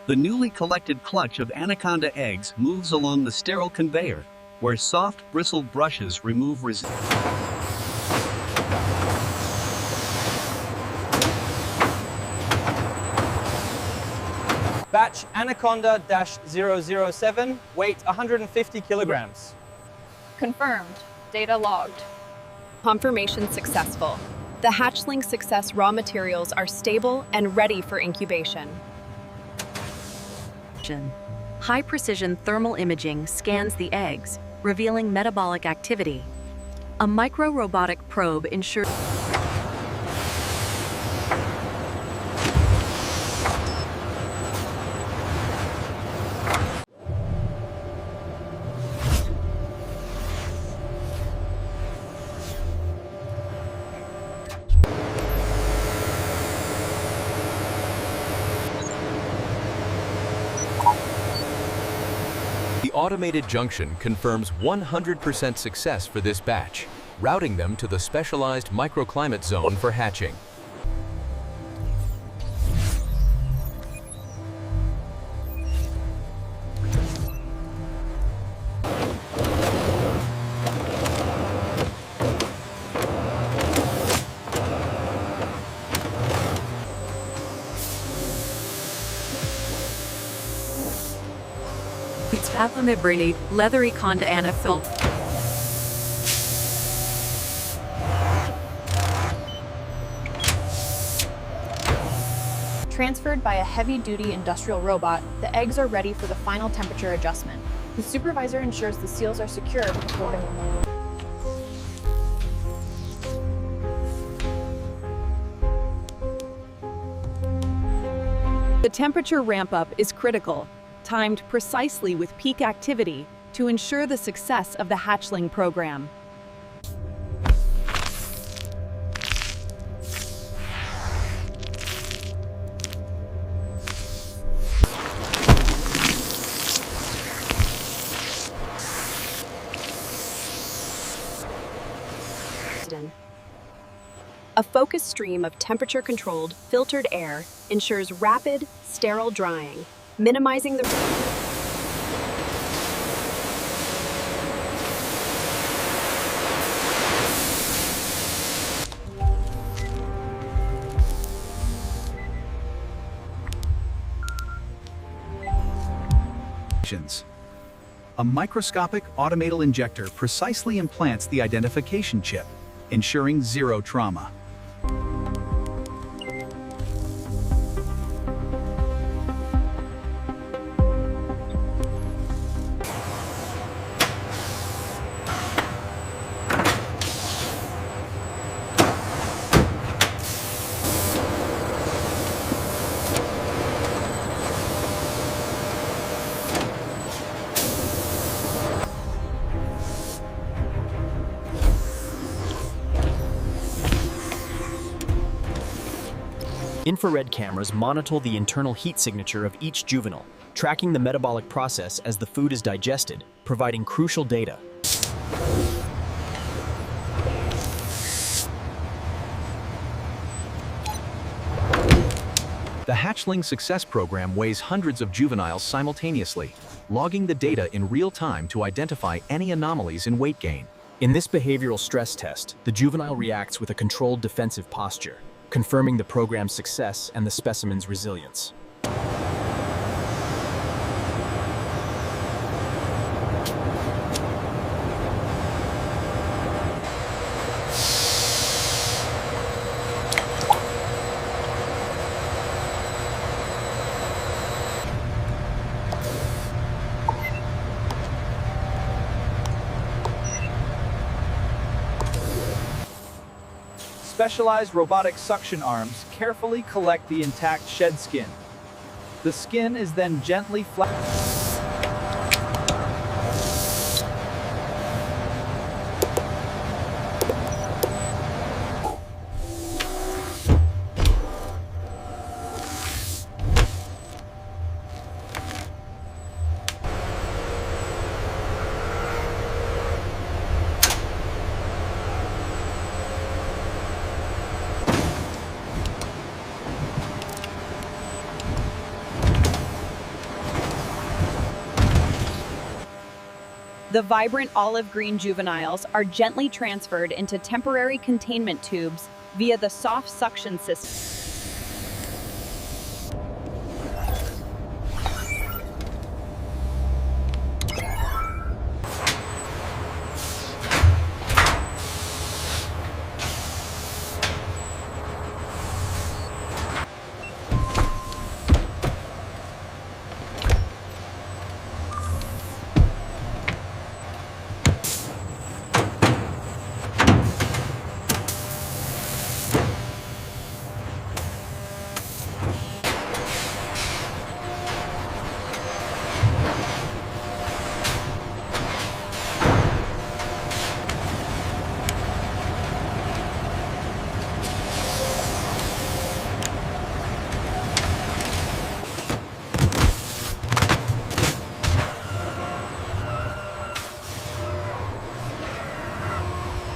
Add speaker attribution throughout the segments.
Speaker 1: The newly collected clutch of Anaconda eggs moves along the sterile conveyor, where soft, bristled brushes remove
Speaker 2: Batch Anaconda-007, weight 150 kilograms.
Speaker 3: Confirmed. Data logged.
Speaker 4: Confirmation successful. The Hatchling Success raw materials are stable and ready for incubation.
Speaker 5: High-precision thermal imaging scans the eggs, revealing metabolic activity. A micro-robotic probe ensures
Speaker 6: The automated junction confirms 100% success for this batch, routing them to the specialized microclimate zone for hatching.
Speaker 5: It's leathery conda anaconda.
Speaker 3: Transferred by a heavy-duty industrial robot, the eggs are ready for the final temperature adjustment. The supervisor ensures the seals are secure before
Speaker 7: The temperature ramp-up is critical, timed precisely with peak activity to ensure the success of the hatchling program.
Speaker 4: A focused stream of temperature-controlled, filtered air ensures rapid, sterile drying, minimizing the
Speaker 8: A microscopic automated injector precisely implants the identification chip, ensuring zero trauma.
Speaker 9: Infrared cameras monitor the internal heat signature of each juvenile, tracking the metabolic process as the food is digested, providing crucial data.
Speaker 8: The Hatchling Success program weighs hundreds of juveniles simultaneously, logging the data in real time to identify any anomalies in weight gain.
Speaker 9: In this behavioral stress test, the juvenile reacts with a controlled defensive posture, confirming the program's success and the specimen's resilience.
Speaker 2: Specialized robotic suction arms carefully collect the intact shed skin. The skin is then gently flattened.
Speaker 7: The vibrant olive green juveniles are gently transferred into temporary containment tubes via the soft suction system.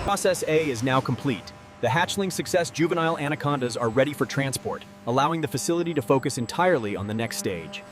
Speaker 9: Process A is now complete. The Hatchling Success juvenile anacondas are ready for transport, allowing the facility to focus entirely on the next stage.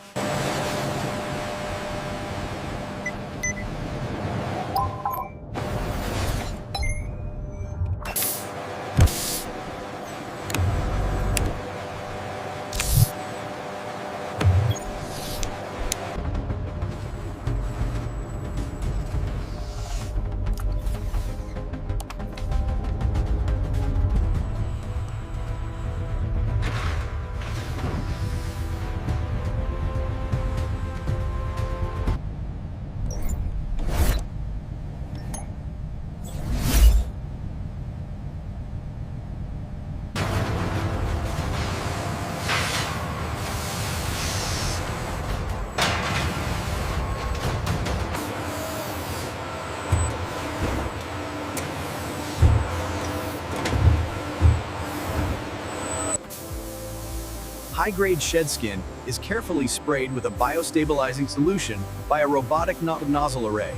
Speaker 2: High-grade shed skin is carefully sprayed with a biostabilizing solution by a robotic nozzle array.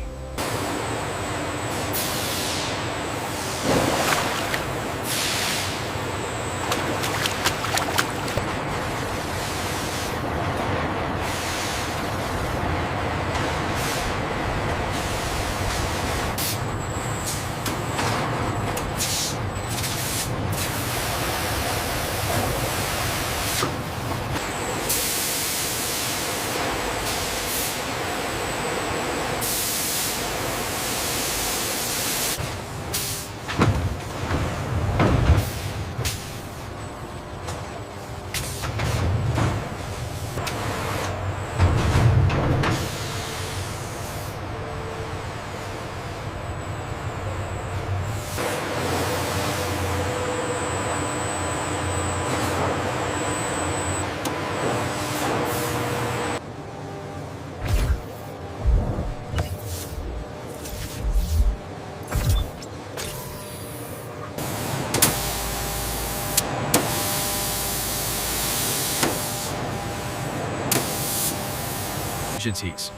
Speaker 1: Efficiencies.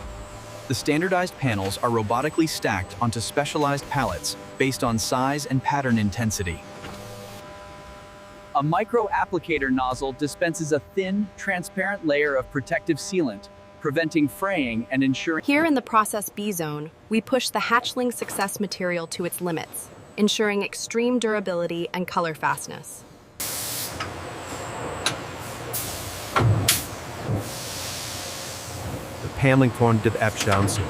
Speaker 1: The standardized panels are robotically stacked onto specialized pallets based on size and pattern intensity.
Speaker 2: A micro-applicator nozzle dispenses a thin, transparent layer of protective sealant, preventing fraying and ensuring...
Speaker 4: Here in the Process B zone, we push the Hatchling Success material to its limits, ensuring extreme durability and color fastness.
Speaker 10: Handling von dit Abschanzen.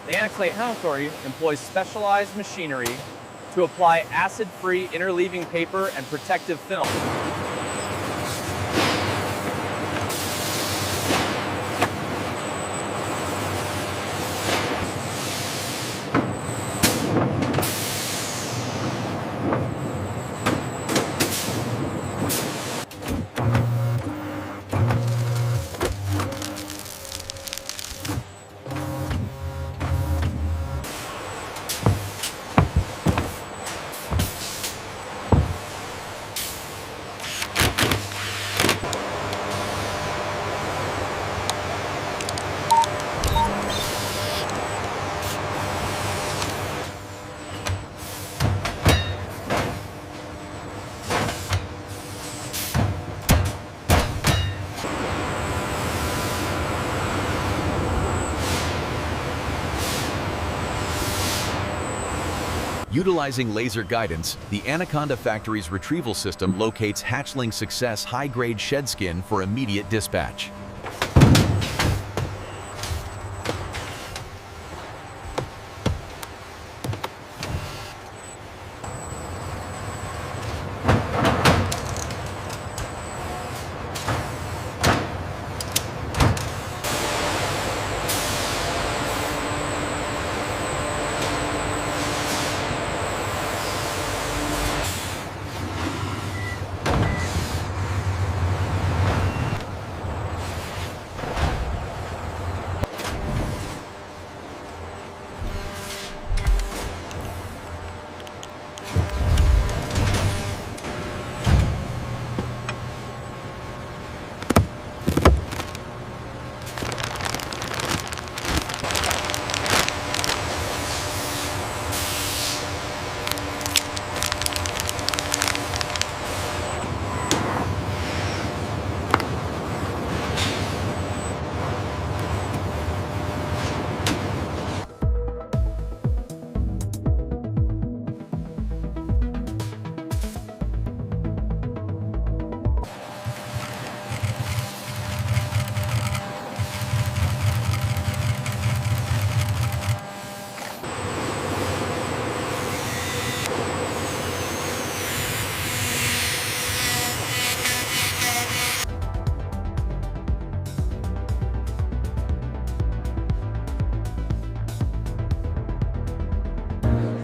Speaker 2: The Anaconda laboratory employs specialized machinery to apply acid-free interleaving paper and protective film.
Speaker 1: Utilizing laser guidance, the Anaconda factory's retrieval system locates Hatchling Success high-grade shed skin for immediate dispatch.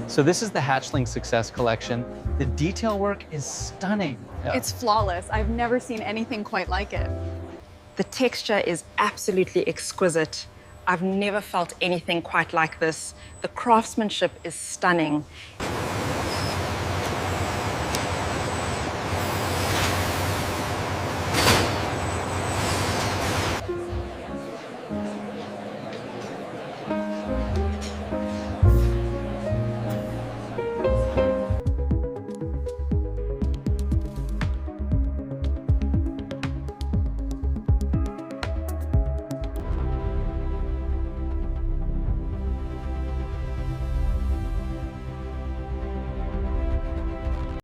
Speaker 2: So this is the Hatchling Success collection. The detail work is stunning.
Speaker 3: It's flawless. I've never seen anything quite like it.
Speaker 11: The texture is absolutely exquisite. I've never felt anything quite like this. The craftsmanship is stunning.